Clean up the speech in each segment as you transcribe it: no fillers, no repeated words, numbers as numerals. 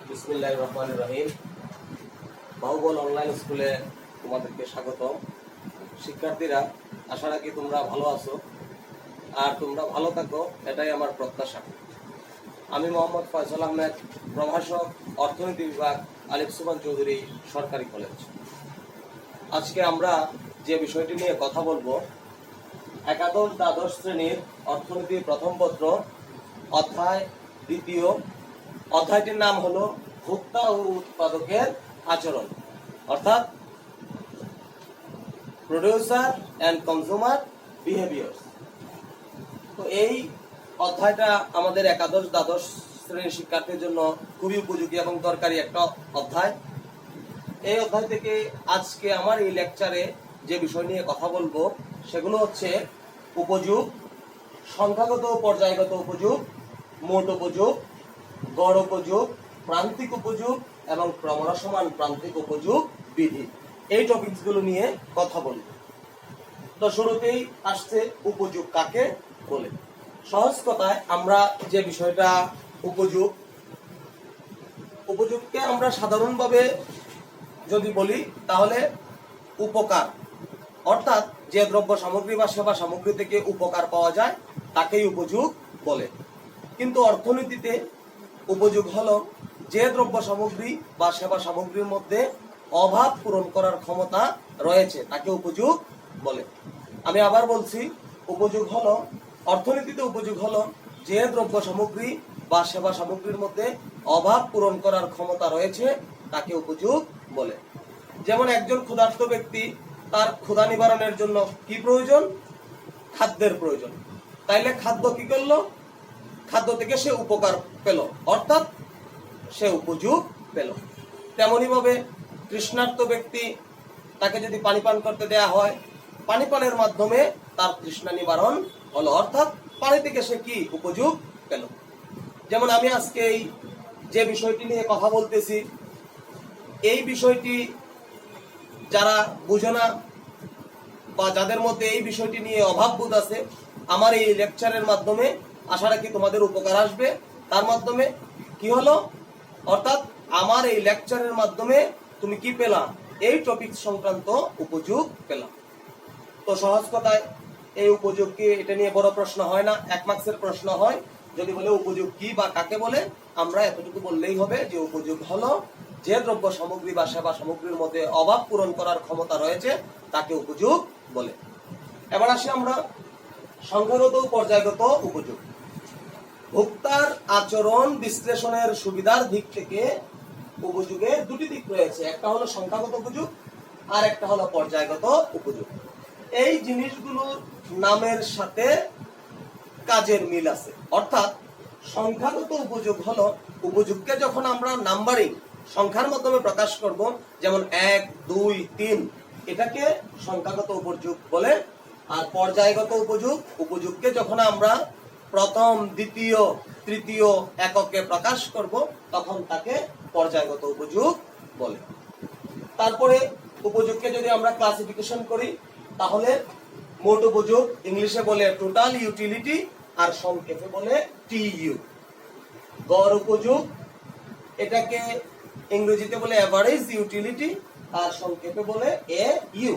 বিসমিল্লাহির রহমানির রহিম। বাহুবল অনলাইন স্কুলে তোমাদেরকে স্বাগত। শিক্ষার্থীরা, আশা রাখি তোমরা ভালো আছো আর তোমরা ভালো থাকো, এটাই আমার প্রত্যাশা। আমি মোহাম্মদ ফয়সাল আহমেদ, প্রভাষক, অর্থনীতি বিভাগ, আলিফ সুবহান চৌধুরী সরকারি কলেজ। আজকে আমরা যে বিষয়টি নিয়ে কথা বলবো, একাদশ দ্বাদশ শ্রেণীর অর্থনীতি প্রথম পত্র অধ্যায় দ্বিতীয়। অধ্যায়টির নাম হলো ভোক্তা ও উৎপাদকের আচরণ, অর্থাৎ প্রোডিউসার অ্যান্ড কনজিউমার বিহেভিয়ার্স। তো এই অধ্যায়টা আমাদের একাদশ দ্বাদশ শ্রেণীর শিক্ষার্থীর জন্য খুবই উপযোগী এবং দরকারি একটা অধ্যায়। এই অধ্যায় থেকে আজকে আমার এই লেকচারে যে বিষয় নিয়ে কথা বলবো সেগুলো হচ্ছে উপযোগ, সংখ্যাগত ও পর্যায়গত উপযোগ, মোট উপযোগ, গড় উপযোগ, প্রান্তিক উপযোগ এবং ক্রমহ্রাসমান প্রান্তিক উপযোগ বিধি। এই টপিকসগুলো নিয়ে কথা বলব। তো শুরুতেই আসছে উপযোগ কাকে বলে। সহজ কথায় আমরা যে বিষয়টা উপযোগকে আমরা সাধারণভাবে যদি বলি তাহলে উপকার, অর্থাৎ যে দ্রব্য সামগ্রী বা সেবা সামগ্রী থেকে উপকার পাওয়া যায় তাকেই উপযোগ বলে। কিন্তু অর্থনীতিতে উপযোগ হলো যে দ্রব্য সামগ্রী বা সেবা সামগ্রীর মধ্যে অভাব পূরণ করার ক্ষমতা রয়েছে তাকে উপযোগ বলে। আমি আবার বলছি, উপযোগ হলো, অর্থনীতিতে উপযোগ হলো যে দ্রব্য সামগ্রী বা সেবা সামগ্রীর মধ্যে অভাব পূরণ করার ক্ষমতা রয়েছে তাকে উপযোগ বলে। যেমন একজন ক্ষুধার্ত ব্যক্তি, তার ক্ষুধা নিবারণের জন্য কি প্রয়োজন? খাদ্যের প্রয়োজন। তাইলে খাদ্য কি করলো? খাদ্য থেকে সে উপকার পেল, অর্থাৎ সে উপযোগ পেল। তেমনি ভাবে তৃষ্ণার্ত ব্যক্তি, তাকে যদি পানি পান করতে দেয়া হয়, পানি পানের মাধ্যমে তার তৃষ্ণা নিবারণ হলো, অর্থাৎ পানি থেকে সে কি উপযোগ পেল। যেমন আমি আজকে এই যে বিষয়টি নিয়ে কথা বলতেছি, এই বিষয়টি যারা বুঝে না বা যাদের মধ্যে এই বিষয়টি নিয়ে অভাববোধ আছে, আমার এই লেকচারের মাধ্যমে আশা রাখি তোমাদের উপকার আসবে। তার মাধ্যমে কি হলো, অর্থাৎ আমার এই লেকচারের মাধ্যমে তুমি কি পেলাম? এই টপিক সংক্রান্ত উপযোগ পেলাম। তো সহজ কথায় এই উপযোগ কি, এটা নিয়ে বড় প্রশ্ন হয় না, 1 মার্কসের প্রশ্ন হয়। যদি বলে উপযোগ কি বা কাকে বলে, আমরা এতটুকু বললেই হবে যে উপযোগ হলো যে দ্রব্য সামগ্রী বা সেবা সামগ্রীর মধ্যে অভাব পূরণ করার ক্ষমতা রয়েছে তাকে উপযোগ বলে। এবার আসি আমরা সংখ্যাগত ও পর্যায়গত উপযোগ। ভোক্তার আচরণ বিশ্লেষণের সুবিধার দিক থেকে উপযোগের দুটি দিক রয়েছে, একটা হলো সংখ্যাগত উপযোগ আর একটা হলো পর্যায়গত উপযোগ। এই জিনিসগুলোর নামের সাথে কাজের মিল আছে, অর্থাৎ সংখ্যাগত উপযোগ হলো উপযোগকে যখন আমরা নাম্বারিং সংখ্যার মাধ্যমে প্রকাশ করব, যেমন 1, 2, 3, এটাকে সংখ্যাগত উপযোগ বলে। আর পর্যায়গত উপযোগকে যখন আমরা প্রথম, দ্বিতীয়, তৃতীয় এককে প্রকাশ করব তখন তাকে পর্যায়গত উপযোগ বলে। তারপরে উপযোগকে যদি আমরা ক্লাসিফিকেশন করি তাহলে মোট উপযোগ ইংলিশে বলে টোটাল ইউটিলিটি আর সংক্ষেপে বলে টিইউ। গড় উপযোগ এটাকে ইংরেজিতে বলে এভারেজ ইউটিলিটি আর সংক্ষেপে বলে এইউ।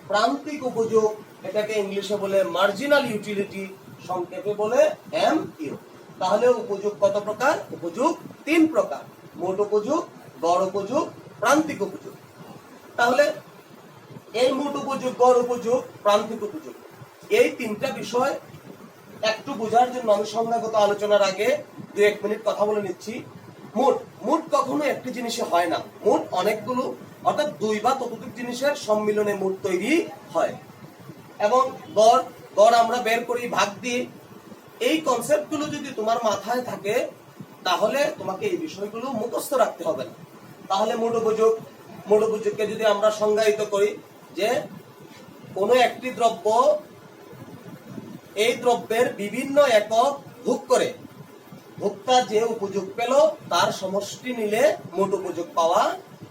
প্রান্তিক উপযোগ এটাকে ইংলিশে বলে মার্জিনাল ইউটিলিটি, সংক্ষেপে বলে এমইউ। তাহলে উপযোগ কত প্রকার? উপযোগ 3 প্রকার: মোট উপযোগ, গড় উপযোগ, প্রান্তিক উপযোগ। তাহলে এই মোট উপযোগ, গড় উপযোগ, প্রান্তিক উপযোগ, এই 3টা বিষয় একটু বোঝার জন্য আমি সংখ্যাগত আলোচনার আগে 2-1 মিনিট কথা বলে নিচ্ছি। মোট কখনো একটি জিনিসে হয় না, মোট অনেকগুলো, অর্থাৎ 2 বা ততোধিক জিনিসের সম্মিলনে মোট তৈরি হয়। এবং গড় আমরা বের করি ভাগ দিয়ে। এই কনসেপ্টগুলো যদি তোমার মাথায় থাকে তাহলে তোমাকে এই বিষয়গুলো মুখস্থ রাখতে হবে না। তাহলে মোট উপযোগকে যদি আমরা সংজ্ঞায়িত করি যে কোনো একটি দ্রব্য, এই দ্রব্যের বিভিন্ন একক ভোগ করে ভোক্তা যে উপযোগ পেল তার সমষ্টি নিলে মোট উপযোগ পাওয়া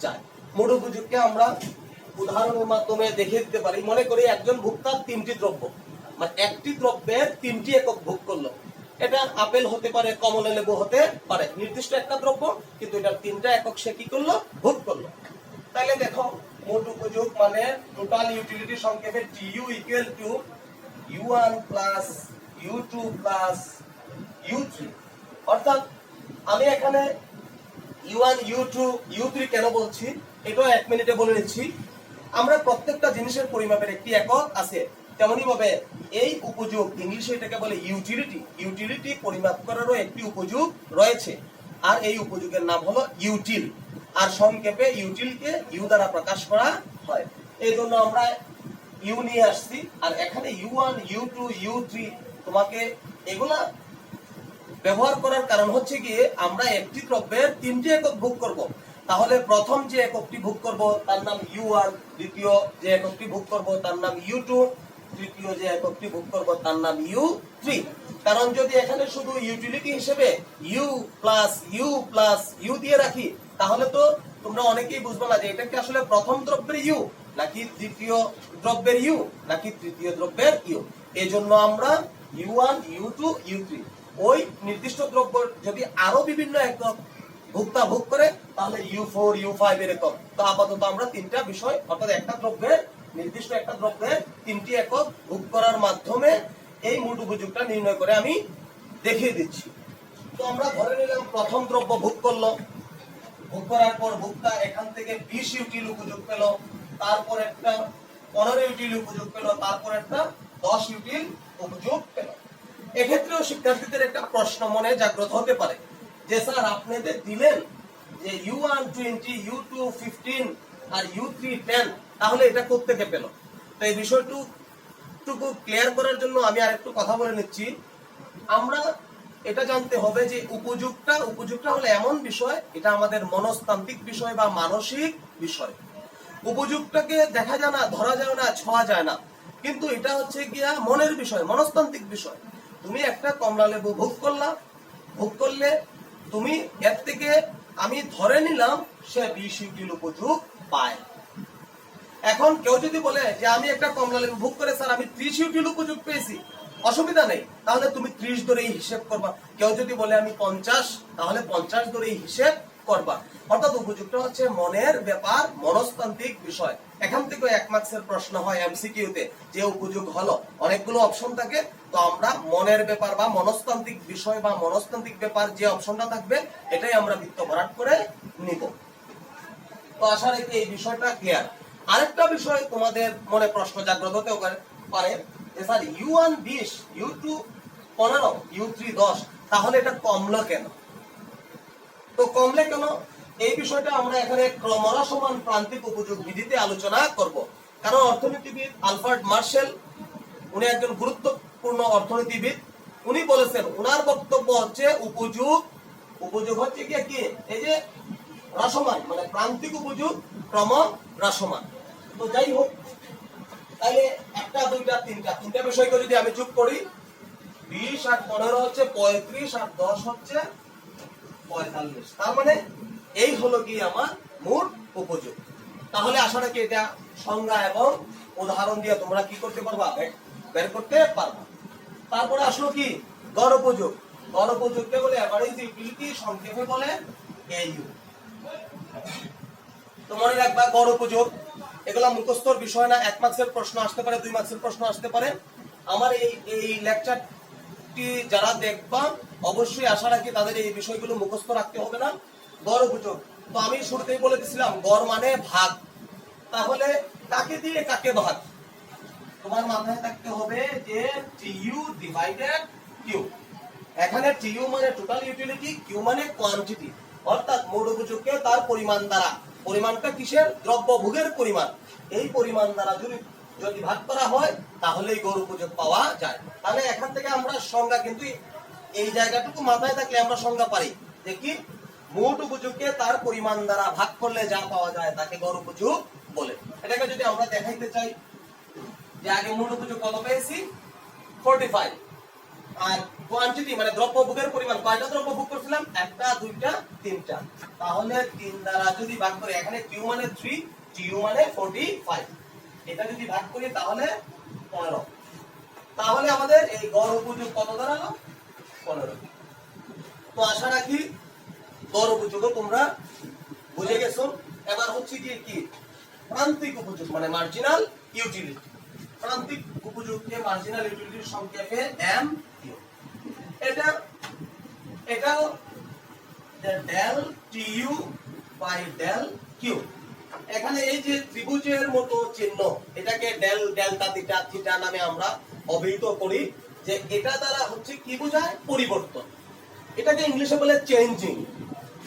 যায়। মোট উপযোগকে আমরা উদাহরণের মাধ্যমে দেখিয়ে দিতে পারি। মনে করি একজন ভোক্তা 3টি দ্রব্য, মানে একটি দ্রব্যের 3টি একক ভোগ করলো। এটা আপেল হতে পারে, কমলা লেবু হতে পারে, নির্দিষ্ট একটা দ্রব্য, কিন্তু এটার 3টা একক সে কি করলো, ভোগ করলো। তাহলে দেখো মোট উপযোগ মানে টোটাল ইউটিলিটি সংক্ষেপে TU equal to U1 plus U2 plus U3। অর্থাৎ আমি এখানে U1 U2 U3 কেন বলছি এটাও 1 মিনিটে বলে নিচ্ছি। আমরা প্রত্যেকটা জিনিসের পরিমাপের একটি একক আছে, তেমনি ভাবে এই উপযোগ ইংলিশে এটাকে বলে ইউটিলিটি। ইউটিলিটি পরিমাপ করারও একটি উপযোগ রয়েছে, আর এই উপযোগের নাম হলো ইউটিল। আর সংক্ষেপে ইউটিলকে ইউ দ্বারা প্রকাশ করা হয়, এই জন্য আমরা ইউ নিয়ে আসছি। আর এখানে U1 U2 U3 তোমাকে এগুলা ব্যবহার করার কারণ হচ্ছে গিয়ে আমরা একটি দ্রব্যের 3টি একক ভোগ করব। তাহলে প্রথম যে এককটি ভোগ করব তার নাম U1, দ্বিতীয় যে এককটি ভোগ করব তার নাম U2, তৃতীয় যে এককটি ভোগ করব তার নাম U3। কারণ যদি এখানে শুধু ইউটিলিটি হিসেবে U প্লাস U দিয়ে রাখি, তাহলে তো তোমরা অনেকেই বুঝবে না যে এটা কি আসলে প্রথম দ্রব্যের U নাকি দ্বিতীয় দ্রব্যের U নাকি তৃতীয় দ্রব্যের U। এই জন্য আমরা U1 U2 U3 ওই নির্দিষ্ট দ্রব্য যদি আরো বিভিন্ন একক ভোক্তা ভোগ করে তাহলে U4 U5 এরকম। তো আপাতত আমরা 3টা বিষয় অর্থাৎ একটা দ্রব্যের নির্দিষ্ট একটা দ্রব্যের 3টি একক ভোগ করার মাধ্যমে এই মোট উপযোগটা নির্ণয় করে আমি দেখিয়ে দিচ্ছি। তো আমরা ধরে নিলাম প্রথম দ্রব্য ভোগ করলো, ভোগ করার পর ভোক্তা এখান থেকে 20 ইউটিল উপযোগ পেল, তারপর একটা 15 ইউটিল উপযোগ পেল, তারপর একটা 10 ইউটিল উপযোগ পেল। এক্ষেত্রেও শিক্ষার্থীদের একটা প্রশ্ন মনে জাগ্রত হতে পারে যে স্যার আপনাদের দিলেন যে U1 20 U2 15 আর U3 10, তাহলে এটা কোত্থেকে পেল? তো এই বিষয়টুকু ক্লিয়ার করার জন্য আমি আরেকটু কথা বলে নিচ্ছি। আমরা এটা জানতে হবে যে উপযোগটা হলো এমন বিষয়, এটা আমাদের মনস্তান্ত্রিক বিষয় বা মানসিক বিষয়। উপযোগটাকে দেখা যায় না, ধরা যায় না, ছোঁয়া যায় না, কিন্তু এটা হচ্ছে গিয়া মনের বিষয়, মনস্তান্ত্রিক বিষয়। তুমি একটা কমলা লেবু ভোগ করলে তুমি এর থেকে আমি ধরে নিলাম সে 20 ইউটিল উপযোগ পায়। এখন কেউ যদি বলে যে আমি একটা কমলা লেবু ভোগ করে স্যার আমি 30 ইউটিল উপযোগ পেয়েছি, অসুবিধা নেই, তাহলে তুমি 30 ধরেই হিসেব করবা। কেউ যদি বলে আমি 50, তাহলে 50 ধরেই হিসেব করবা। অর্থাৎ উপযোগটা হচ্ছে মনের ব্যাপার, মনস্তান্ত্রিক বিষয়। এখান থেকে 1 মার্কসের প্রশ্ন হয় এমসিকিউতে যে উপযোগ হলো, অনেকগুলো অপশন থাকে, তো আমরা মনের ব্যাপার বা মনস্তান্ত্রিক বিষয় বা মনস্তান্ত্রিক ব্যাপার যে অপশনটা থাকবে এটাই আমরা বৃত্ত ভরাট করে নিব। তো আশা রাখি এই বিষয়টা ক্লিয়ার। আরেকটা বিষয় তোমাদের মনে প্রশ্ন জাগ্রত হতে পারে যে স্যার U1 20 U2 15 U3 10, তাহলে এটা কমলো কেন? তো কমলে কেন এই বিষয়টা আমরা এখানে ক্রমহ্রাসমান প্রান্তিক উপযোগ বিধিতে আলোচনা করব। কারণ অর্থনীতিবিদ আলফ্রেড মার্শেল উনি একজন গুরুত্বপূর্ণ অর্থনীতিবিদ, উনি বলেছেন, উনার বক্তব্য হচ্ছে উপযোগ হচ্ছে কি এই যে হ্রাসমান, মানে প্রান্তিক উপযোগ ক্রমহ্রাসমান। তো যাই হোক, তাইলে 1 2 3 তিনটা বিষয়কে যদি আমি যোগ করি, 20 আর 15 হচ্ছে 35 আর 10 হচ্ছে 45, তার মানে এই হলো কি আমার মোট উপযোগ। তাহলে আশা রাখি এটা সংজ্ঞা এবং উদাহরণ দিয়ে তোমরা কি করতে পারবা, বের করতে পারবা। তারপরে আসলো কি গড় উপযোগ। গড় উপযোগকে বলে এভারেজ ইউটিলিটি, সংক্ষেপে বলে AU। তো মনে রাখবা গড় উপযোগ এগুলা মুখস্থর বিষয় না, 1 মার্কসের প্রশ্ন আসতে পারে, 2 মার্কসের প্রশ্ন আসতে পারে। আমার এই লেকচারটি যারা দেখবা অবশ্যই আশা রাখি তাদের এই বিষয়গুলো মুখস্থ রাখতে হবে না। গড় উপযোগ, তো আমি শুরুতেই বলে দিয়েছিলাম গড় মানে ভাগ। তাহলে কাকে দিয়ে কাকে ভাগ? তোমার মাথায় থাকতে হবে যে TU ডিভাইডেড Q। এখানে TU মানে টোটাল ইউটিলিটি, Q মানে কোয়ান্টিটি, অর্থাৎ মোট উপযোগকে তার পরিমাণ দ্বারা, পরিমাণটা কিসের? দ্রব্য ভোগের পরিমাণ, এই পরিমাণ দ্বারা যদি ভাগ করা হয় তাহলেই গড় উপযোগ পাওয়া যায়। তাহলে এখান থেকে আমরা সংজ্ঞা, কিন্তু এই জায়গাটুকু মাথায় থাকলে আমরা সংজ্ঞা পারি যে কি মোট উপযোগকে তার পরিমাণ দ্বারা ভাগ করলে যা পাওয়া যায় তাকে গড় উপযোগ বলে। এটাকে যদি আমরা দেখাইতে চাই যে আগে মোট উপযোগ কত পেয়েছি 45, আর কোয়ান্টিটি মানে দ্রব্য ভোগের পরিমাণ, কয়টা দ্রব্য ভোগ করছিলাম? 1 2 3টা। তাহলে 3 দ্বারা যদি ভাগ করি, এখানে Q মানে 3, TU মানে 45, এটা যদি ভাগ করি তাহলে 15। তাহলে আমাদের এই গড় উপযোগ কত দাঁড়ালো? 15। তো আশা রাখি গড় উপযোগও তোমরা বুঝে গেছো। এবার হচ্ছে কি প্রান্তিক উপযোগ মানে মার্জিনাল ইউটিলিটি। প্রান্তিক উপযোগকে মার্জিনাল ইউটিলিটির সংক্ষেপে এম কিউ। এটাও del TU by del Q. এখানে এই যে ত্রিভুজের মতো চিহ্ন, এটাকে ডেল ডেল্টা থিটা থিটা নামে আমরা অভিহিত করি, যে এটা দ্বারা হচ্ছে কি বোঝায়? পরিবর্তন। এটাকে ইংলিশে বলে চেঞ্জিং,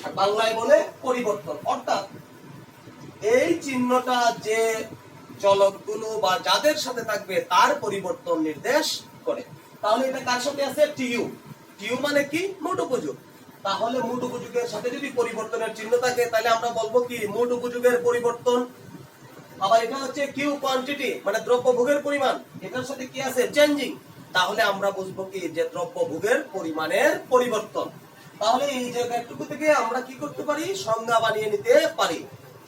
আর বাংলায় বলে পরিবর্তন। অর্থাৎ এই চিহ্নটা যে চলকগুলো বা যাদের সাথে থাকবে তার পরিবর্তন নির্দেশ করে। তাহলে এটা কার সাথে আছে? টিইউ। টিইউ মানে কি? মোট উপযোগ। তাহলে মোট উপযোগের সাথে যদি পরিবর্তনের চিহ্ন থাকে তাহলে আমরা বলবো কি মোট উপযোগের পরিবর্তন। আবার এটা হচ্ছে কিউ কোয়ান্টিটি মানে দ্রব্যভোগের পরিমাণ, এটার সাথে কি আছে? চেঞ্জিং। তাহলে আমরা বুঝবো কি যে দ্রব্যভোগের পরিমাণের পরিবর্তন। তাহলে এই জায়গাটুকু থেকে আমরা কি করতে পারি? সংজ্ঞা বানিয়ে নিতে পারি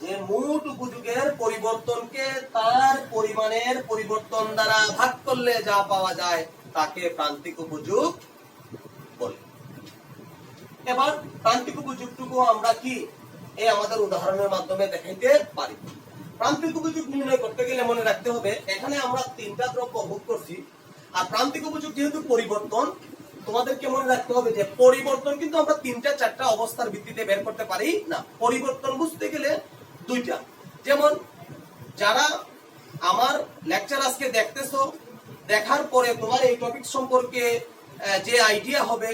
যে মোট উপযোগের পরিবর্তনকে তার পরিমাণের পরিবর্তন দ্বারা ভাগ করলে যা পাওয়া যায় তাকে প্রান্তিক উপযোগ বলে। এবার প্রান্তিক উপযোগটুকু আমরা কি এই আমাদের উদাহরণের মাধ্যমে দেখাইতে পারি। প্রান্তিক উপযোগ নির্ণয় করতে গেলে মনে রাখতে হবে এখানে আমরা তিনটা দ্রব্য ভোগ করছি, আর প্রান্তিক উপযোগ যেহেতু পরিবর্তন, তোমাদেরকে মনে রাখতে হবে যে পরিবর্তন কিন্তু আমরা তিনটা চারটা অবস্থার ভিত্তিতে বের করতে পারি না। পরিবর্তন বুঝতে গেলে দুইটা। যেমন যারা আমার লেকচার আজকে দেখতেছো, দেখার পরে তোমার এই টপিক সম্পর্কে যে আইডিয়া হবে,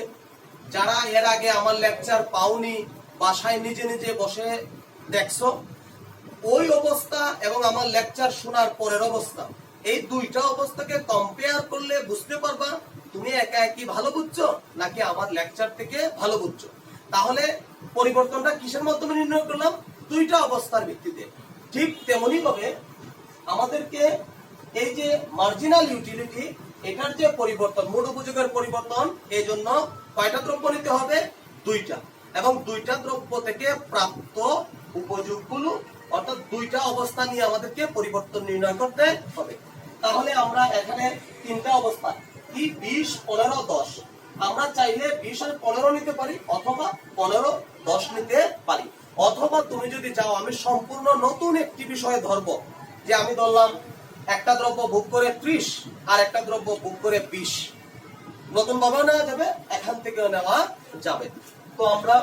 যারা এর আগে আমার লেকচার পাওনি, বাসায় নিজে নিজে বসে দেখছো, ওই অবস্থা এবং আমার লেকচার শোনার পরের অবস্থা, এই দুইটা অবস্থাকে কম্পেয়ার করলে বুঝতে পারবা তুমি একা একই ভালো বুঝছো নাকি আমার লেকচার থেকে ভালো বুঝছো। তাহলে পরিবর্তনটা কিসের মাধ্যমে নির্ণয় করলাম? দুইটা অবস্থার ভিত্তিতে। ঠিক তেমনি ভাবে আমাদেরকে এই যে মার্জিনাল ইউটিলিটি, এটার যে পরিবর্তন, মোট উপযোগের পরিবর্তন, এই জন্য কয়টা দ্রব্য নিতে হবে? দুইটা। এবং দুইটা দ্রব্য থেকে প্রাপ্ত উপযোগগুলো, অর্থাৎ দুইটা অবস্থা নিয়ে আমাদেরকে পরিবর্তন নির্ণয় করতে হবে। তাহলে আমরা এখানে তিনটা অবস্থা কি 20, 15, 10, আমরা চাইলে 20 আর 15 নিতে পারি, অথবা 15, 10 নিতে পারি। অথবা তুমি যদি চাও আমি সম্পূর্ণ নতুন একটি বিষয় ধরবো, যে আমি ধরলাম একটা দ্রব্য ভোগ করে 30 আর একটা দ্রব্য ভোগ করে 20, নতুন ভাবেও নেওয়া যাবে, এখান থেকেও নেওয়া যাবে। তো আমরা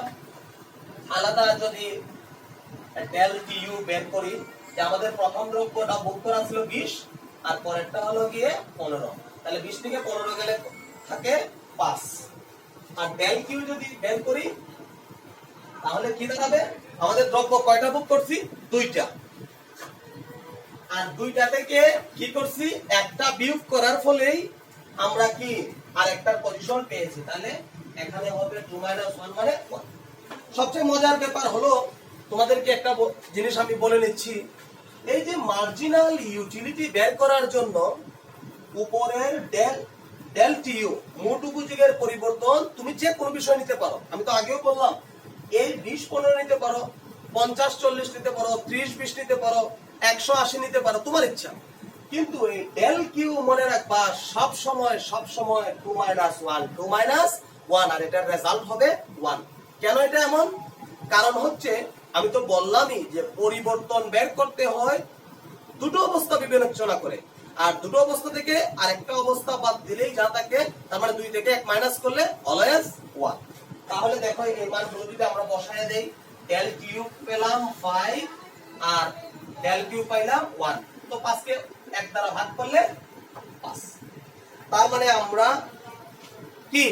আলাদা যদি ডেল টিইউ বের করি, যে আমাদের প্রথম দ্রব্যটা ভোগ করা ছিল 20 আর পরেরটা হলো গিয়ে 15, তাহলে 20 থেকে 15 গেলে থাকে 5। আর ডেল কিউ যদি বের করি তাহলে কি দাঁড়াবে? আমাদের দ্রব্য কয়টা ভোগ করছি? দুইটা। আর দুইটা থেকে কি করছি? একটা বিয়োগ করার ফলেই আমরা কি আরেকটার পজিশন পেয়েছি। তাহলে এখানে হবে 2 - 1 মানে 1। সবচেয়ে মজার ব্যাপার হলো তোমাদেরকে একটা জিনিস আমি বলে নিচ্ছি, এই যে মার্জিনাল ইউটিলিটি বের করার জন্য উপরের ডেল টিইউ মোট উপযোগের পরিবর্তন তুমি যে কোনো বিষয় নিতে পারো। আমি তো আগেও বললাম এই 20-15 নিতে পারো, 50-40 নিতে পারো, 30-20 নিতে পারো, 180 নিতে পারো, তোমার ইচ্ছা। কিন্তু এই ডেল কিউ মনে রাখবা সব সময় 2 - 1, 2 - 1, আর এটার রেজাল্ট হবে 1। কেন এটা এমন? কারণ হচ্ছে আমি তো বললামই যে পরিবর্তন বের করতে হয় দুটো অবস্থা বিবেচনা করে, আর দুটো অবস্থা থেকে আরেকটা অবস্থা বাদ দিলেই যা থাকে, তার মানে 2 থেকে 1 মাইনাস করলে অলওয়েজ 1। তাহলে দেখো এই মানগুলো যদি আমরা বসায় দেই, ডেল কিউ পেলাম 5 আর ডেল কিউ পাইলাম 1, তো 5 কে 1 দ্বারা ভাগ করলে 5। তার মানে আমরা কি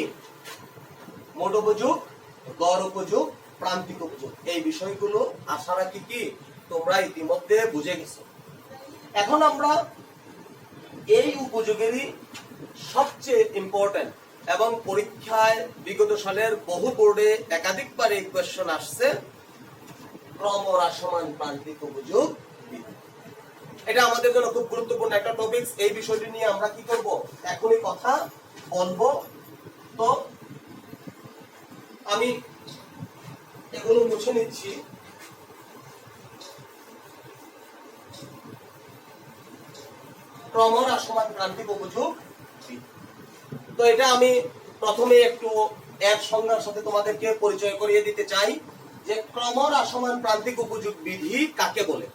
মোট উপযোগ, গড় উপযোগ, প্রান্তিক উপযোগ, এই বিষয়গুলো আশা রাখি কি তোমরা ইতিমধ্যে বুঝে গেছো। এখন আমরা এই উপযোগেরই সবচেয়ে ইম্পর্টেন্ট এবং পরীক্ষায় বিগত সালের বহু বোর্ডে একাধিকবার এই কোয়েশ্চন আসছে, ক্রমহ্রাসমান প্রান্তিক উপযোগ। এটা আমাদের জন্য খুব গুরুত্বপূর্ণ একটা টপিক। এই বিষয়টি নিয়ে আমরা কি করব? এখনই কথা বলবো। তো আমি এগুলো মুছে নিচ্ছি। ক্রমহ্রাসমান প্রান্তিক উপযোগ, তো এটা আমি প্রথমে একটু এর সংজ্ঞার সাথে তোমাদেরকে পরিচয় করিয়ে দিতে চাই যে ক্রমহ্রাসমান প্রান্তিক উপযোগ বিধি কাকে বলে।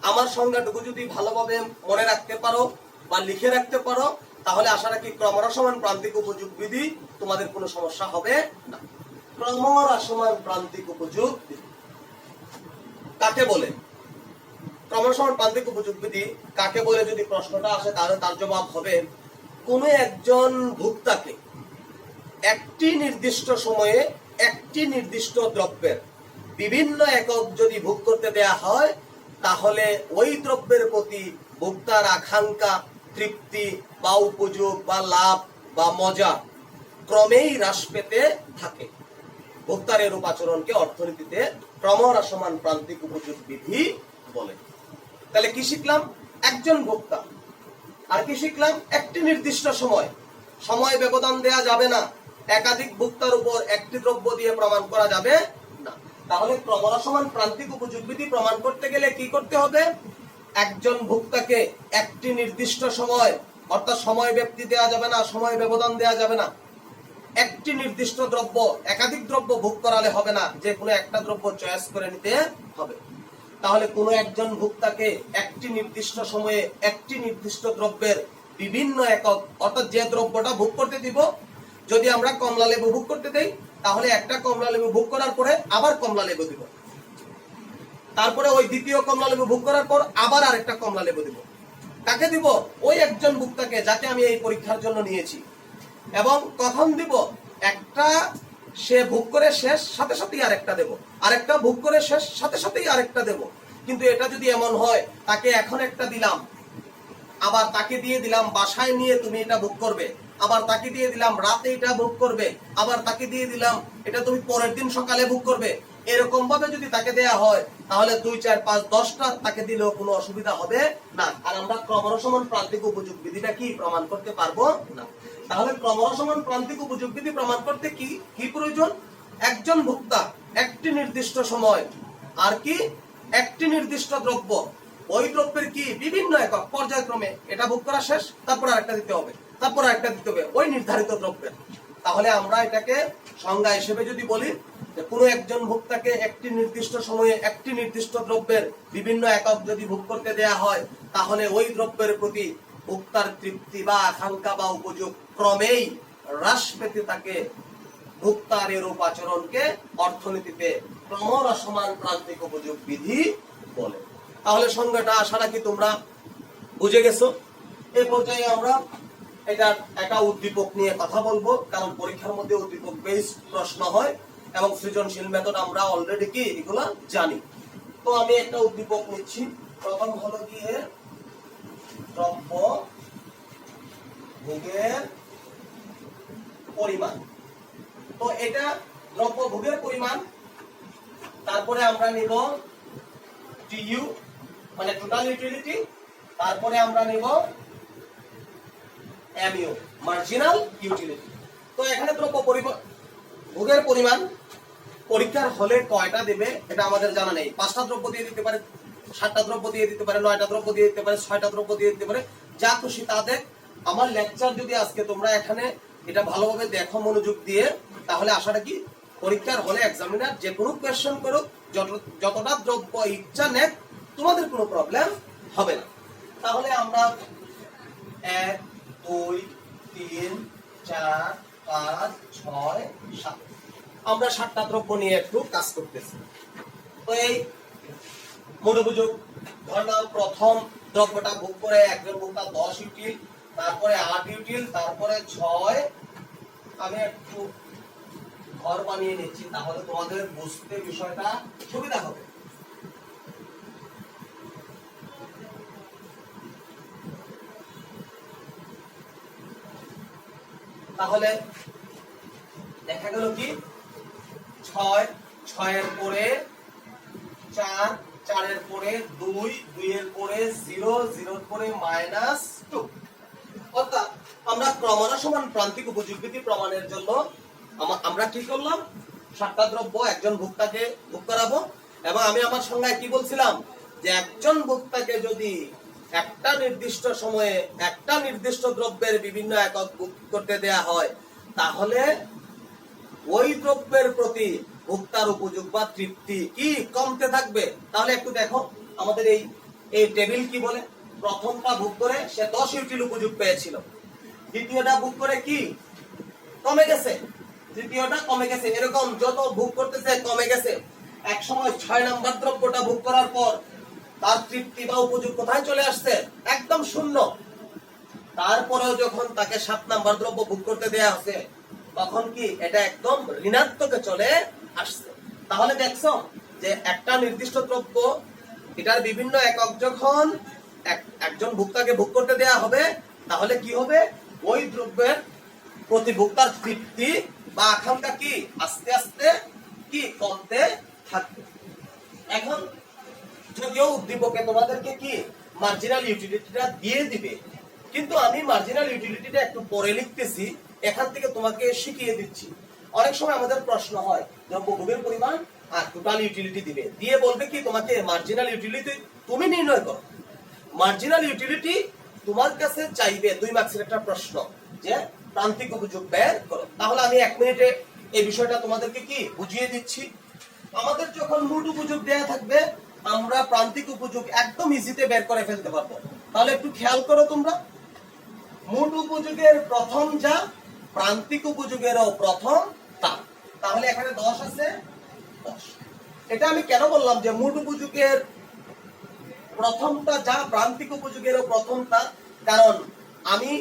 আমার সংজ্ঞাটুকু যদি ভালোভাবে মনে রাখতে পারো বা লিখে রাখতে পারো তাহলে আশা রাখি ক্রমহ্রাসমান প্রান্তিক উপযোগ বিধি তোমাদের কোনো সমস্যা হবে না। ক্রমহ্রাসমান প্রান্তিক উপযোগ বিধি কাকে বলে? ক্রমহ্রাসমান প্রান্তিক উপযোগ বিধি কাকে বলে যদি প্রশ্নটা আসে তাহলে তার জবাব হবে কোন একজন ভোক্তাকে একটি নির্দিষ্ট সময়ে একটি নির্দিষ্ট দ্রব্যের বিভিন্ন একক যদি ভোগ করতে দেয়া হয় তাহলে ওই দ্রব্যের প্রতি ভোক্তার আকাঙ্ক্ষা, তৃপ্তি বা উপযোগ বা লাভ বা মজা ক্রমেই হ্রাস পেতে থাকে। ভোক্তার এরূপ আচরণকে অর্থনীতিতে ক্রমহ্রাসমান প্রান্তিক উপযোগ বিধি বলে। তাহলে কি শিখলাম? একজন ভোক্তা। আর কি শিখলাম? একটি নির্দিষ্ট সময় ব্যবধান দেয়া যাবে না। একাধিক ভোক্তার উপর একটি দ্রব্য দিয়ে প্রমাণ করা যাবে না। তাহলে ক্রমহ্রাসমান প্রান্তিক উপযোগ বিধি প্রমাণ করতে গেলে কি করতে হবে? একজন ভোক্তাকে একটি নির্দিষ্ট সময়, অর্থাৎ সময় ব্যক্তি দেওয়া যাবে না, সময় ব্যবধান দেওয়া যাবে না। একটি নির্দিষ্ট দ্রব্য, একাধিক দ্রব্য ভোগ করালে হবে না, যে কোনো একটা দ্রব্য চয়েস করে নিতে হবে। তাহলে কোনো একজন ভোক্তাকে একটি নির্দিষ্ট সময়ে একটি নির্দিষ্ট দ্রব্যের বিভিন্ন একক, অর্থাৎ যে দ্রব্যটা ভোগ করতে দিব, যদি আমরা কমলা লেবু ভোগ করতে দেই তাহলে একটা কমলা লেবু ভোগ করার পরে আবার কমলা লেবু দিব, তারপরে ওই দ্বিতীয় কমলা লেবু ভোগ করার পর আবার আরেকটা কমলা লেবু দিব। কাকে দিব? ওই একজন ভোক্তাকে যাকে আমি এই পরীক্ষার জন্য নিয়েছি। এবং কখন দিব? একটা সে ভোগ করে শেষ সাথে সাথেই আরেকটা দেব, আরেকটা ভোগ করে শেষ সাথে সাথেই আরেকটা দেব। কিন্তু এটা যদি এমন হয় তাকে এখন একটা দিলাম, আবার তাকে দিয়ে দিলাম বাসায় নিয়ে তুমি এটা ভোগ করবে, আবার তাকে দিয়ে দিলাম রাতে এটা ভোগ করবে, আবার তাকে দিয়ে দিলাম এটা তুমি পরের দিন সকালে ভোগ করবে, এরকম ভাবে যদি তাকে দেয়া হয় তাহলে 2, 4, 5, 10টা তাকে দিলেও কোনো অসুবিধা হবে না। আর আমরা ক্রমহ্রাসমান প্রান্তিক উপযোগ বিধিটা কি প্রমাণ করতে পারবো না। তাহলে ক্রমহ্রাসমান প্রান্তিক উপযোগ বিধি প্রমাণ করতে কি কি প্রয়োজন? একজন ভোক্তা একটি নির্দিষ্ট সময় আর কি একটি নির্দিষ্ট দ্রব্য, ওই দ্রব্যের কি বিভিন্ন একক পর্যায়ক্রমে এটা ভোগ করা শেষ, তারপর আরেকটা দিতে হবে, তারপর আরেকটা দিতে হবে ওই নির্ধারিত দ্রব্যের। তাহলে আমরা এটাকে সংজ্ঞা হিসেবে যদি বলি যে কোনো একজন ভোক্তাকে একটি নির্দিষ্ট সময়ে একটি নির্দিষ্ট দ্রব্যের বিভিন্ন একক যদি ভোগ করতে দেয়া হয় তাহলে ওই দ্রব্যের প্রতি ভোক্তার তৃপ্তি বা আকাঙ্ক্ষা বা উপযোগ ক্রমেই হ্রাস পেতে থাকে। ভোক্তার এরূপ আচরণকে অর্থনীতিতে ক্রমহ্রাসমান প্রান্তিক উপযোগ বিধি বলে। তাহলে সংজ্ঞাটা আশা রাখি তোমরা বুঝে গেছো। এই পর্যায়ে আমরা এটা একটা উদ্দীপক নিয়ে কথা বলবো, কারণ পরীক্ষার মধ্যে উদ্দীপক বেসড প্রশ্ন হয় এবং সৃজনশীল মেথড আমরা অলরেডি কি এগুলা জানি। তো আমি একটা উদ্দীপক নিচ্ছি। প্রথম হলো গিয়ে দ্রব্য ভোগের পরিমাণ। তো এটা দ্রব্য ভোগের পরিমাণ, তারপরে আমরা নিব টিইউ মানে টোটাল ইউটিলিটি, তারপরে আমরা নিব এমইউ মার্জিনাল ইউটিলিটি। তো এখানে দ্রব্য ভোগের পরিমাণ পরীক্ষার হলে কয়টা দেবে এটা আমাদের জানা নেই। 5টা দ্রব্য দিয়ে দিতে পারে, 7টা দ্রব্য দিয়ে দিতে পারে, 9টা দ্রব্য দিয়ে দিতে পারে, 6টা দ্রব্য দিয়ে দিতে পারে, যা খুশি তা দেখ। আমার লেকচার যদি আজকে তোমরা এখানে এটা ভালোভাবে দেখো মনোযোগ দিয়ে, তাহলে আশাটা কি পরীক্ষার হলে এক্সামিনার যে কোনো কোয়েশ্চেন করুক, যতটা দ্রব্য ইচ্ছা নেক, তোমাদের কোনো প্রবলেম হবে না। তাহলে আমরা 1, 2, 3, 4, 5, 6, 7 আমরা 7টা দ্রব্য নিয়ে একটু কাজ করতেছি। তো এই মনোযোগ ধরলাম প্রথম দ্রব্যটা ভোগ করে একজন ভোক্তা 10 ইউটিল, তারপরে 8 ইউটিল, তারপরে 6। আমি একটু ঘর বানিয়ে নিচ্ছি তাহলে তোমাদের বুঝতে বিষয়টা সুবিধা হবে। তাহলে দেখা গেল কি 6 এর পরে 4, 4 এর পরে 2, 2 এর পরে 0, 0 এর পরে -2। অর্থাৎ আমরা ক্রমহ্রাসমান প্রান্তিক উপযোগ বিধি প্রমাণের জন্য আমরা কি করলাম? 7টা দ্রব্য একজন ভোক্তাকে ভোগ করাবো। এবং আমি আমার সংজ্ঞায় কি বলছিলাম যে একজন ভোক্তাকে যদি একটা নির্দিষ্ট সময়ে একটা নির্দিষ্ট দ্রব্যের বিভিন্ন একক ভোগ করতে দেয়া হয় তাহলে ওই দ্রব্যের প্রতি ভোক্তার উপযোগ বা তৃপ্তি কি কমতে থাকবে। তাহলে একটু দেখো আমাদের এই টেবিল কি বলে, প্রথমটা ভোগ করে সে 10 ইউটিল উপযোগ পেয়েছিল, দ্বিতীয়টা ভোগ করে কি কমে গেছে, তৃতীয়টা কমে গেছে, এরকম যত ভোগ করতেছে কমে গেছে। এক সময় 6 নাম্বার দ্রব্যটা ভোগ করার পর তার তৃপ্তি বা উপযোগ কোথায় চলে আসছে, একদম শূন্য। তারপরেও যখন তাকে 7 নাম্বার দ্রব্য ভোগ করতে দেয়া হচ্ছে তখন কি এটা একদম ঋণাত্মকে চলে আসছে। তাহলে দেখছো যে একটা নির্দিষ্ট দ্রব্য এটার বিভিন্ন একক যখন একজন ভোক্তাকে ভোগ করতে দেয়া হবে তাহলে কি হবে, ওই দ্রব্যের প্রতি ভোক্তার তৃপ্তি বা আকাঙ্ক্ষা কি আস্তে আস্তে কি কমতে থাকবে। এখন যদিও উদ্দীপকে তোমাদেরকে কি মার্জিনাল ইউটিলিটিটা দিয়ে দিবে, কিন্তু আমি মার্জিনাল ইউটিলিটিটা একটু পরে লিখতেছি, এখান থেকে তোমাকে শিখিয়ে দিচ্ছি। অনেক সময় আমাদের প্রশ্ন হয় দ্রব্যভোগের পরিমাণ আর টোটাল ইউটিলিটি দিবে, দিয়ে বলবে কি তোমাকে মার্জিনাল ইউটিলিটি তুমি নির্ণয় করো। মার্জিনাল ইউটিলিটি তোমার কাছে চাইবে 2 মার্কসের একটা প্রশ্ন যে প্রান্তিক উপযোগ বের করো। তাহলে আমি 1 মিনিটে এই বিষয়টা তোমাদেরকে কি বুঝিয়ে দিচ্ছি। আমাদের যখন মোট উপযোগ দেয়া থাকবে আমরা প্রান্তিক উপযোগ একদম ইজিতে বের করে ফেলতে পারবো। তাহলে একটু খেয়াল করো তোমরা, মোট উপযোগের প্রথম যা প্রান্তিক উপযোগেরও প্রথম তা। তাহলে এখানে 10 আছে 10। এটা আমি কেন বললাম যে মোট উপযোগের প্রথমটা যা প্রান্তিক উপযোগেরও প্রথমটা, কারণ আমি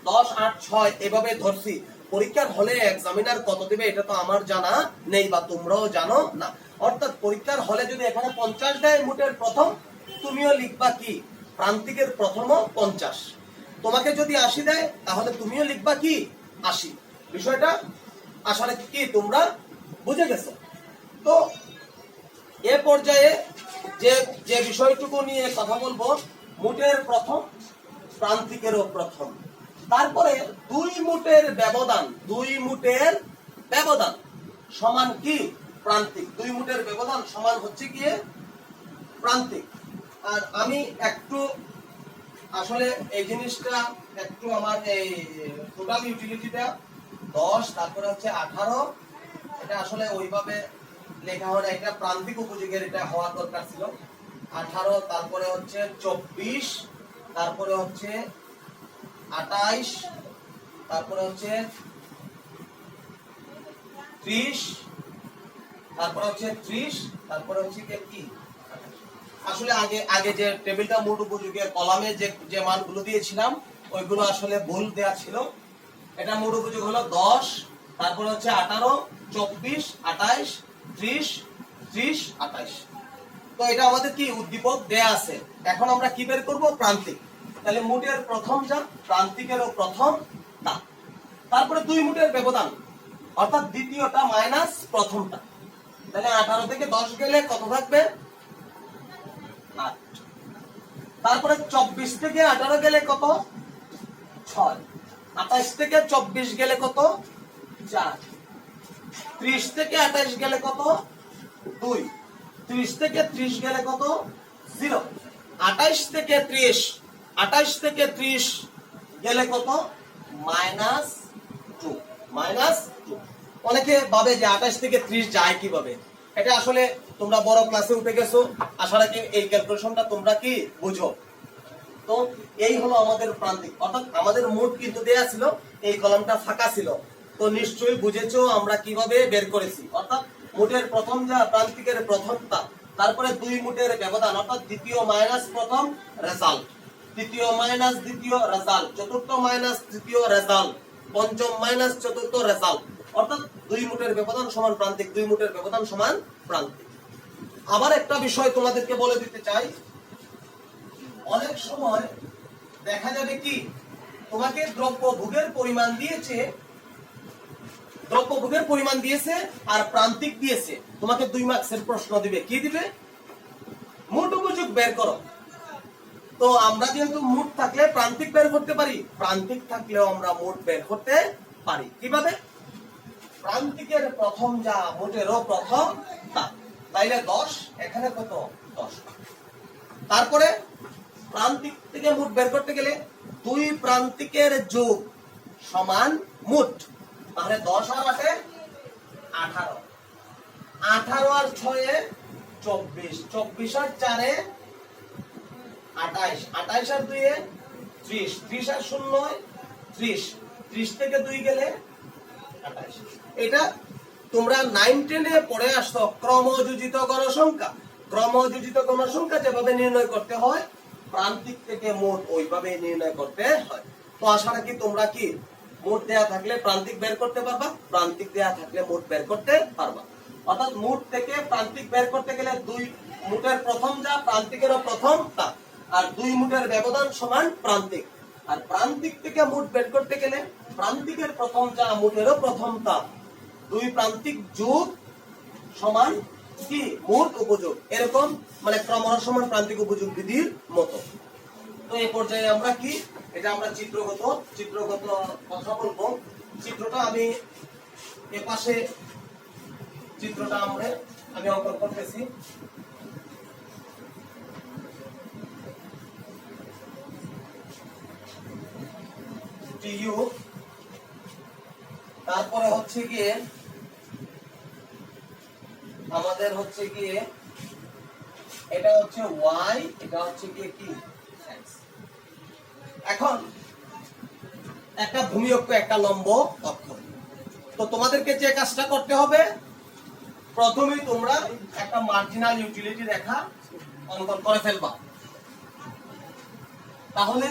10 8 6 এভাবে ধরছি। পরীক্ষার হলে এক্সামিনার কত দেবে এটা তো আমার জানা নেই বা তোমরাও জানো না। অর্থাৎ পরীক্ষার হলে যদি এখানে 50 দেয় মোটের প্রথম, তুমিও লিখবা কি প্রান্তিকের প্রথমও 50। তোমাকে যদি 80 দেয় তাহলে তুমিও লিখবা কি 80। বিষয়টা আসলে কি তোমরা বুঝে গেছো? তো এ পর্যায়ে যে বিষয়টুকু নিয়ে কথা বলবো, মোটের প্রথম প্রান্তিকেরও প্রথম। তারপরে 2 মোটের ব্যবধান, 2 মোটের ব্যবধান সমান কি প্রান্তিক, 2 মোটের ব্যবধান সমান হচ্ছে গিয়ে প্রান্তিক। আর আমি একটু আসলে এই জিনিসটা একটু আমার এই টোটাল ইউটিলিটিটা 10 তারপরে হচ্ছে 18, এটা আসলে ওইভাবে লেখা হয় না, এটা প্রান্তিক উপযোগের এটা হওয়ার দরকার ছিল। 18 তারপরে হচ্ছে 24 তারপরে হচ্ছে 28 তারপরে হচ্ছে 30 তারপরে হচ্ছে 30 তারপরে হচ্ছে কি আসলে আগে যে টেবিলটা মোট উপযোগের কলামে যে মানগুলো দিয়েছিলাম ওইগুলো আসলে ভুল দেয়া ছিল। এটা মোট উপযোগ হলো 10 তারপরে হচ্ছে 18 24 28 30 30 28। তো এটা আমাদের কি উদ্দীপক দেয়া আছে। এখন আমরা কি বের করব প্রান্তিক। তাহলে মোটের প্রথম যা প্রান্তিকেরও প্রথম তা। তারপরে 2 মোটের ব্যবধান অর্থাৎ দ্বিতীয়টা মাইনাস প্রথমটা। তাহলে 18 থেকে 10 গেলে কত থাকবে 8। তারপরে 24 থেকে 18 গেলে কত 6। 28 থেকে 24 গেলে কত 4। 30 থেকে 28 গেলে কত 2। 30 থেকে 30 গেলে কত 0। 28 থেকে 30 গেলে কত -2। অনেকে ভাবে যে 28 থেকে 30 যায় কিভাবে, এটা আসলে তোমরা বড় ক্লাসে উঠে গেছো, আশা রাখি এই ক্যালকুলেশনটা তোমরা কি বুঝো। তো এই হলো আমাদের প্রান্তিক, অর্থাৎ আমাদের মোট কিন্তু দেয়া ছিল, এই কলামটা ফাঁকা ছিল। তো নিশ্চয়ই বুঝেছো আমরা কিভাবে বের করেছি। অর্থাৎ মোটের প্রথম যা প্রান্তিকের প্রথমটা, তারপরে 2 মোটের ব্যবধান অর্থাৎ দ্বিতীয় মাইনাস প্রথম রেজাল্ট, তৃতীয় মাইনাস দ্বিতীয় রেজাল্ট, চতুর্থ মাইনাস তৃতীয় রেজাল্ট, পঞ্চম মাইনাস চতুর্থ রেজাল্ট। অর্থাৎ 2 মোটের ব্যবধান সমান প্রান্তিক, 2 মোটের ব্যবধান সমান প্রান্তিক। আবার একটা বিষয় তোমাদেরকে বলে দিতে চাই, অনেক সময় দেখা যাবে কি তোমাকে দ্রব্যভোগের পরিমাণ দিয়েছে আর প্রান্তিক দিয়েছে, তোমাকে 2 মার্কসের প্রশ্ন দিবে, কি দিবে মোট উপযোগ বের করো। তো আমরা যেহেতু মোট থাকলে প্রান্তিক বের করতে পারি, প্রান্তিক থাকলেও আমরা মোট বের করতে পারি। কিভাবে? প্রান্তিকের প্রথম যা মোটেরও প্রথম তা, তাইলে 10 এখানে কত 10। তারপরে প্রান্তিক থেকে মোট বের করতে গেলে 2 প্রান্তিকের যোগ সমান মোট, তাহলে 10 আর 8 18, 18 আর 6 24, 24 আর 4 28, 28 আর 2 30, 30 আর 0 30, 30 থেকে 2 গেলে 28। এটা তোমরা 9 10 এ পড়ে আসছো ক্রমযোজিত গণসংখ্যা। ক্রমযোজিত গণসংখ্যা যেভাবে নির্ণয় করতে হয় প্রান্তিক থেকে মোট ওইভাবে নির্ণয় করতে হয়। তো আশা রাখি তোমরা কি মোট দেয়া থাকলে প্রান্তিক বের করতে পারবা, প্রান্তিক দেয়া থাকলে মোট বের করতে পারবা। অর্থাৎ মোট থেকে প্রান্তিক বের করতে গেলে 2 মোটের প্রথম যা প্রান্তিকেরও প্রথম তা, আর 2 মোটের ব্যবধান সমান প্রান্তিক। আর প্রান্তিক থেকে মোট বের করতে গেলে প্রান্তিকের প্রথম যা মোটেরও প্রথম তা, 2 প্রান্তিক যোগ সমান কি মোট উপযোগ, এরকম মানে ক্রমশ সমান প্রান্তিক উপযোগ বিধির মতো। তো এই পর্যায়ে আমরা কি এটা আমরা চিত্রগত কথা বলবো। চিত্রটা আমি এ পাশে চিত্রটা আমি অঙ্কন করতেছি। টিইউ, তারপরে হচ্ছে গিয়ে আমাদের হচ্ছে গিয়ে এটা হচ্ছে y, এটা হচ্ছে গিয়ে কি x। এখন একটা ভূমি অক্ষ একটা লম্ব অক্ষ। তো তোমাদেরকে যে কাজটা করতে হবে প্রথমেই তোমরা একটা মার্জিনাল ইউটিলিটি রেখা অঙ্কন করে ফেলবা। তাহলে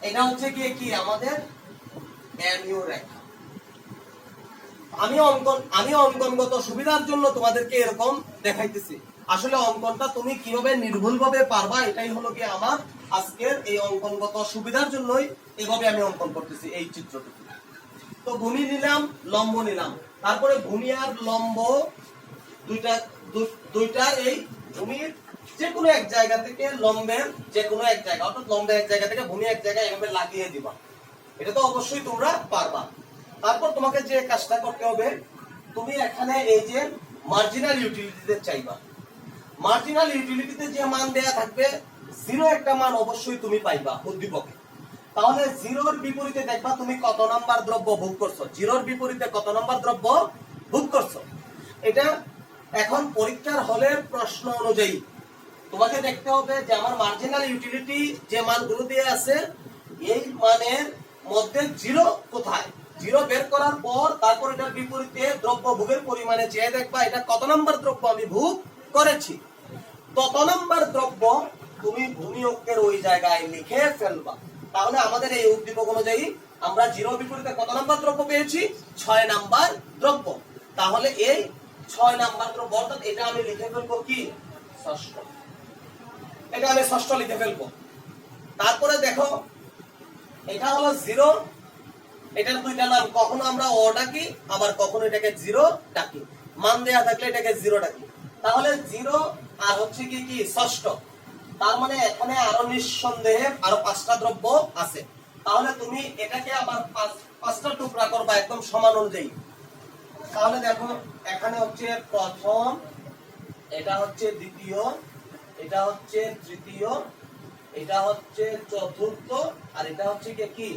এটা হচ্ছে গিয়ে কি আমাদের MU রেখা। আমি অঙ্কনগত সুবিধার জন্য তোমাদেরকে এরকম দেখাইতেছি। আসলে অঙ্কনটা তুমি কিভাবে নির্ভুলভাবে পারবা এটাই হলো কি আমার আজকের এই অঙ্কনগত সুবিধার জন্যই এভাবে আমি অঙ্কন করতেছি এই চিত্রটুকু। তো ভূমি নিলাম, লম্ব নিলাম, তারপরে ভূমি আর লম্ব দুইটা এই ভূমির যে কোনো এক জায়গা থেকে লম্বের যে কোনো এক জায়গা, অর্থাৎ লম্বের এক জায়গা থেকে ভূমি এক জায়গায় এভাবে লাগিয়ে দিবা। এটা তো অবশ্যই তোমরা পারবা। তারপর তোমাকে যে কাজটা করতে হবে তুমি এখানে এই যে মার্জিনাল ইউটিলিটিতে চাইবা। মার্জিনাল ইউটিলিটিতে যে মান দেয়া থাকবে 0 একটা মান অবশ্যই তুমি পাইবা উদ্দীপকে। তাহলে 0-র বিপরীতে দেখবা তুমি কত নাম্বার দ্রব্য ভোগ করছো, 0-র বিপরীতে কত নাম্বার দ্রব্য ভোগ করছো। এটা এখন পরীক্ষার হলের প্রশ্ন অনুযায়ী তোমাকে দেখতে হবে যে আমার মার্জিনাল ইউটিলিটি যে মানগুলো দিয়ে আছে এই মানের মধ্যে 0 কোথায়। 0 বের করার পর তারপর এটার বিপরীতে দ্রব্য ভোগের পরিমাণে চেয়ে দেখবা এটা কত নাম্বার দ্রব্য আমি ভোগ করেছি। তত নাম্বার দ্রব্য তুমি ভূমি অক্ষের ওই জায়গায় লিখে ফেলবা। তাহলে আমাদের এই উদ্দীপক অনুযায়ী আমরা 0 বিপরীতে কত নাম্বার দ্রব্য পেয়েছি, 6 নাম্বার দ্রব্য। তাহলে এই 6 নাম্বার দ্রব্য অর্থাৎ এটা আমি লিখে ফেলবো কি ষষ্ঠ, এটা আমি ষষ্ঠ লিখে ফেলবো। তারপরে দেখো এটা হলো 0, এটার দুইটা নাম, কখনো আমরা ও ডাকি আবার কখনো এটাকে 0 ডাকি। মান দেয়া থাকলে এটাকে 0 ডাকি। তাহলে 0 আর হচ্ছে কি ষষ্ঠ, তার মানে এখানে আরো নিঃসন্দেহে আরো 5টা দ্রব্য আছে। তাহলে তুমি এটাকে আবার 5টা টুকরা করবা একদম সমান অনুযায়ী। তাহলে দেখো এখানে হচ্ছে প্রথম, এটা হচ্ছে দ্বিতীয়, এটা হচ্ছে তৃতীয়, এটা হচ্ছে চতুর্থ, আর এটা হচ্ছে কি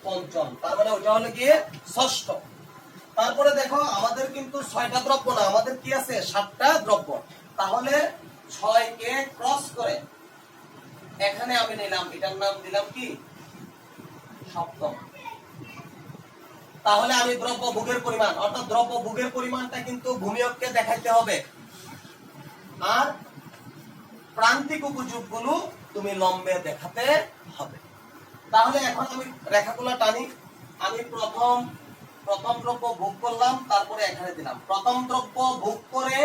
পঞ্চম। তার মানে ওটা হলো গিয়ে ষষ্ঠ। তারপরে দেখো আমাদের কিন্তু 6টা দ্রব্য না, আমাদের কি আছে 7টা দ্রব্য। তাহলে 6 কে ক্রস করে এখানে আমি নিলাম, এটার নাম দিলাম কি সপ্তম। তাহলে আমি দ্রব্য ভোগের পরিমাণ অর্থাৎ দ্রব্য ভোগের পরিমাণটা কিন্তু ভূমি অক্ষে দেখাইতে হবে, আর প্রান্তিক উপযোগগুলো তুমি লম্বে দেখাতে হবে। তাহলে এখন আমি রেখাগুলো টানি। আমি প্রথম দ্রব্য ভোগ করলাম, তারপরে এখানে দিলাম। প্রথম দ্রব্য ভোগ করে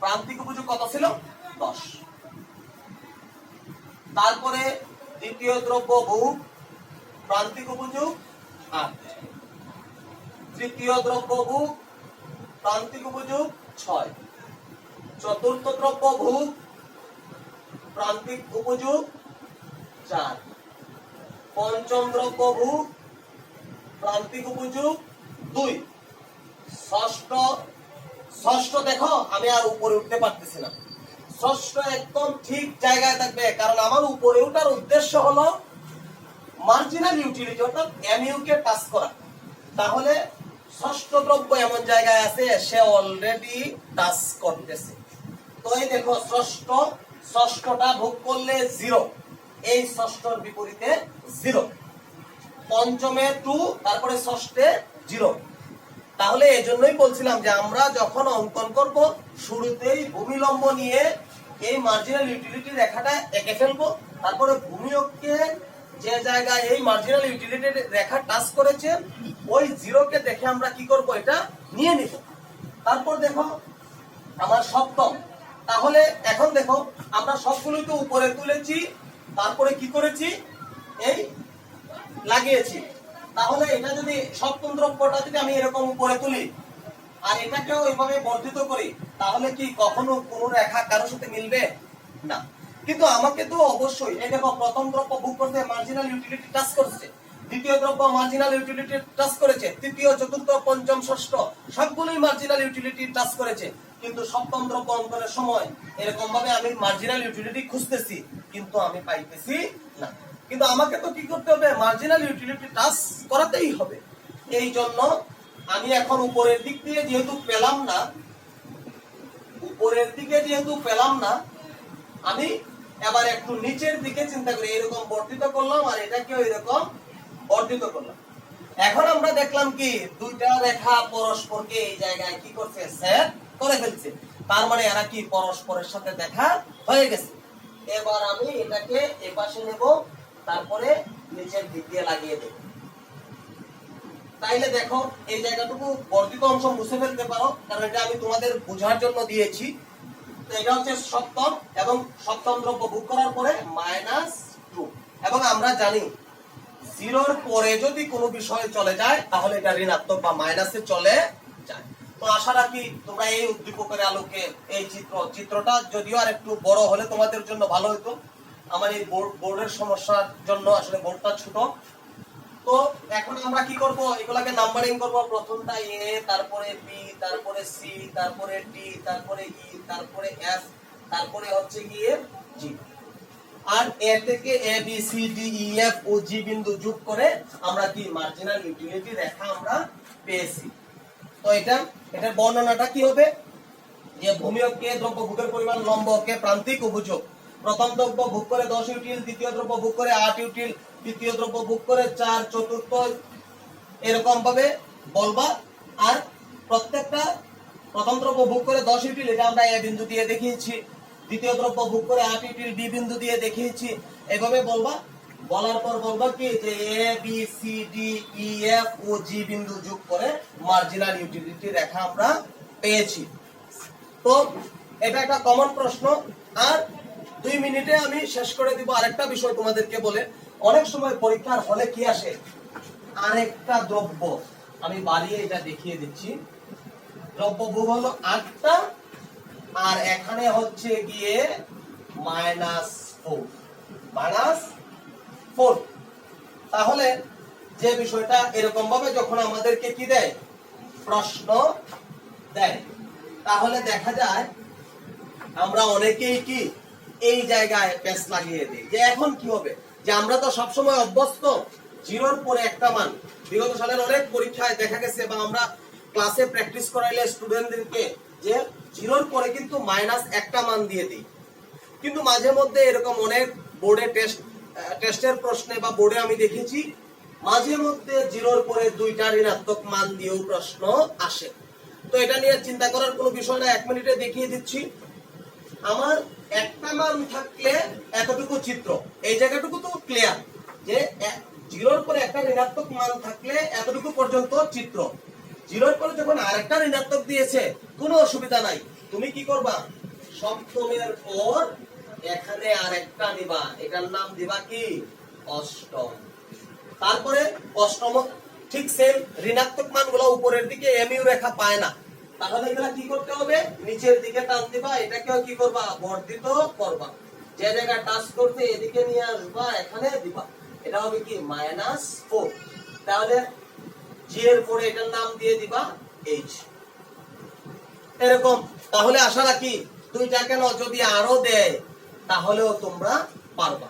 প্রান্তিক উপযোগ কত ছিল 10। তারপরে দ্বিতীয় দ্রব্য ভোগ প্রান্তিক উপযোগ 8। তৃতীয় দ্রব্য ভোগ প্রান্তিক উপযোগ 6। চতুর্থ দ্রব্য ভোগ প্রান্তিক উপযোগ 4। পঞ্চম দ্রব্য ভোগ প্রান্তিক উপযোগ 2। ষষ্ঠ দেখো আমি আর উপরে উঠতে পারতেছি না। ষষ্ঠ একদম ঠিক জায়গায় থাকবে, কারণ আমার উপরে ওঠার উদ্দেশ্য হলো মার্জিনাল ইউটিলিটি অর্থাৎ এমইউ কে টাচ করা। তাহলে ষষ্ঠ দ্রব্য এমন জায়গায় আছে সে অলরেডি টাচ করতেছে। তো এই দেখো ষষ্ঠটা ভোগ করলে 0, এই ষষ্ঠর বিপরীতে 0, পঞ্চমে 2, তারপরে ষষ্ঠে 0। তাহলে এই জন্যই বলছিলাম যে আমরা যখন অঙ্কন করব শুরুতেই ভূমিলম্ব নিয়ে এই মার্জিনাল ইউটিলিটি রেখাটা এঁকে ফেলবো, তারপরে ভূমিয়োগকে যে জায়গায় এই মার্জিনাল ইউটিলিটি রেখা টাচ করেছে ওই 0কে দেখে আমরা কি করব, এটা নিয়ে নিব। তারপর দেখো আমার সপ্তম, তাহলে এখন দেখো আমরা সবগুলোই তো উপরে তুলেছি, তারপরে কি করেছি, এই লাগিয়েছি। তাহলে এটা যদি সপ্তম দ্রব্যটা যদি আমি এরকম উপরে তুলি আর এটাকেও এইভাবে বর্ধিত করি, তাহলে কি কখনো কোন রেখা কারোর সাথে মিলবে না। কিন্তু আমাকে তো অবশ্যই এই দেখো প্রথম দ্রব্য ভোগ করতে মার্জিনাল ইউটিলিটি টাচ করছে, দ্বিতীয় দ্রব্য মার্জিনাল ইউটিলিটি টাচ করেছে, তৃতীয় চতুর্থ পঞ্চম ষষ্ঠ সবগুলোই মার্জিনাল ইউটিলিটি টাচ করেছে। কিন্তু সপ্তম দ্রব্য অঙ্কনের সময় এরকম ভাবে আমি মার্জিনাল ইউটিলিটি খুঁজতেছি কিন্তু আমি পাইতেছি না। কিন্তু আমাকে তো কি করতে হবে, মার্জিনাল ইউটিলিটি টাচ করাতেই হবে। এই জন্য আমি এখন উপরের দিক দিয়ে যেহেতু পেলাম না, আমি এবার একটু নিচের দিকে চিন্তা করি, এরকম বর্ধিত করলাম আর এটাকেও এরকম বর্ধিত করলাম। এখন আমরা দেখলাম কি দুইটা রেখা পরস্পরকে এই জায়গায় কি করছে, সেট করে ফেলছে। তার মানে এরা কি পরস্পরের সাথে দেখা হয়ে গেছে। এবার আমি এটাকে এপাশে নেব, তারপরে নিচের দিক দিয়ে লাগিয়ে দেব। তাইলে দেখো এই জায়গাটুকু বর্ধিত অংশ মুছে ফেলতে পারো, কারণ এটা আমি তোমাদের বোঝার জন্য দিয়েছি। তো এটা হচ্ছে সপ্তম, এবং সপ্তম দ্রব্য ভোগ করার পরে -2, এবং আমরা জানি 0-র পরে যদি কোনো বিষয় চলে যায় তাহলে এটা ঋণাত্মক বা মাইনাসে চলে যায়। তো আশা রাখি তোমরা এই উদ্দীপকের আলোকে এই চিত্রটা যদিও আর একটু বড় হলে তোমাদের জন্য ভালো হতো। আমার এই বোর্ডের সমস্যার জন্য আসলে বোর্ডটা ছোট। তো এখন আমরা কি করব, এগুলাকে নাম্বারিং করব। প্রথমটা এ, তারপরে বি, তারপরে সি, তারপরে ডি, তারপরে ই, তারপরে এফ, তারপরে হচ্ছে গিয়ে জি। আর এ থেকে A B C D E F ও জি বিন্দু যোগ করে আমরা কি মার্জিনাল ইউটিলিটি রেখা আমরা পেয়েছি। তো এটার বর্ণনাটা কি হবে, যে ভূমিয়োগকে দ্রব্য ভোগের পরিমাণ, লম্বকে প্রান্তিক অভিযোগ। প্রথম দ্রব্য ভোগ করে 10 ইউটিল, দ্বিতীয় দ্রব্য ভোগ করে 8 ইউটিল, তৃতীয় দ্রব্য ভোগ করে 4, চতুর্থ এরকম ভাবে বলবা। আর প্রত্যেকটা প্রথম দ্রব্য ভোগ করে 10 ইউটিল, এটা আমরা এ বিন্দু দিয়ে দেখিয়েছি। দ্বিতীয় দ্রব্য ভোগ করে 8 ইউটিল, বি বিন্দু দিয়ে দেখিয়েছি। এভাবে বলবা, বলার পর বলবা কি যে A B C D E F ও জি বিন্দু যোগ করে মার্জিনাল ইউটিলিটি রেখা আমরা পেয়েছি। তো এটা একটা কমন প্রশ্ন। আর 2 মিনিটে আমি শেষ করে দিব আরেকটা বিষয় তোমাদেরকে বলে। অনেক সময় পরীক্ষার হলে কি আসে, আরেকটা দ্রব্য, আমি বাড়িয়ে এটা দেখিয়ে দিচ্ছি। দ্রব্য ভোগ হলো 8টা, আর এখানে হচ্ছে গিয়ে -4। তাহলে যে বিষয়টা এরকম ভাবে যখন আমাদেরকে কি দেয়, প্রশ্ন দেয়, তাহলে দেখা যায় আমরা অনেকেই কি এই জায়গায় পেস লাগিয়ে দিই যে এখন কি হবে, যে আমরা তো সবসময় অভ্যস্ত 0-র পরে একটা মান। বিগত সালের অনেক পরীক্ষায় দেখা গেছে বা আমরা ক্লাসে প্র্যাকটিস করাইলে স্টুডেন্টদেরকে যে 0-র পরে কিন্তু -একটা মান দিয়ে দিই। কিন্তু মাঝে মধ্যে এরকম অনেক বোর্ডে টেস্টের প্রশ্নে বা বোর্ডে আমি দেখেছি মাঝে মধ্যে 0-র পরে 2টা ঋণাত্মক মান দিয়েও প্রশ্ন আসে। তো এটা নিয়ে চিন্তা করার কোনো বিষয় না, 1 মিনিটে দেখিয়ে দিচ্ছি। আমার একটা মান থাকলে এতটুকু চিত্র, এই জায়গাটুকু তো ক্লিয়ার যে 0-র পরে একটা ঋণাত্মক মান থাকলে এতটুকু পর্যন্ত চিত্র। 0-র পরে যখন আরেকটা ঋণাত্মক দিয়েছে কোনো অসুবিধা নাই, তুমি কি করবা, সপ্তমের পর এখানে আরেকটা নিবা, এটার নাম দিবা কি অষ্টম। তারপরে অষ্টম ঠিক সেম ঋণাত্মক মানগুলো উপরের দিকে এমইউ রেখা পায় না, তাহলে এগুলা কি করতে হবে, নিচের দিকে টান দিবা, এটাকেও কি করবা, বর্ধিত করবা। যে জায়গা টাচ করতে এদিকে নিয়ে আসবা, এখানে দিবা, এটা হবে কি -4। তাহলে জি এর পরে এটার নাম দিয়ে দিবা এইচ, এরকম। তাহলে আশা রাখি 2টা কেন যদি আরো দেয় তাহলেও তোমরা পারবা।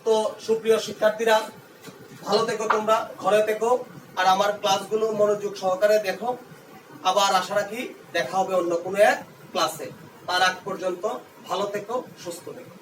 তো সুপ্রিয় শিক্ষার্থীরা, ভালো থেকো, তোমরা ঘরে থেকো। আর আমার ক্লাসগুলো মনোযোগ সহকারে দেখো। আবার আশা রাখি দেখা হবে অন্য কোনো এক ক্লাসে। তার আগ পর্যন্ত ভালো থেকো, সুস্থ থেকো।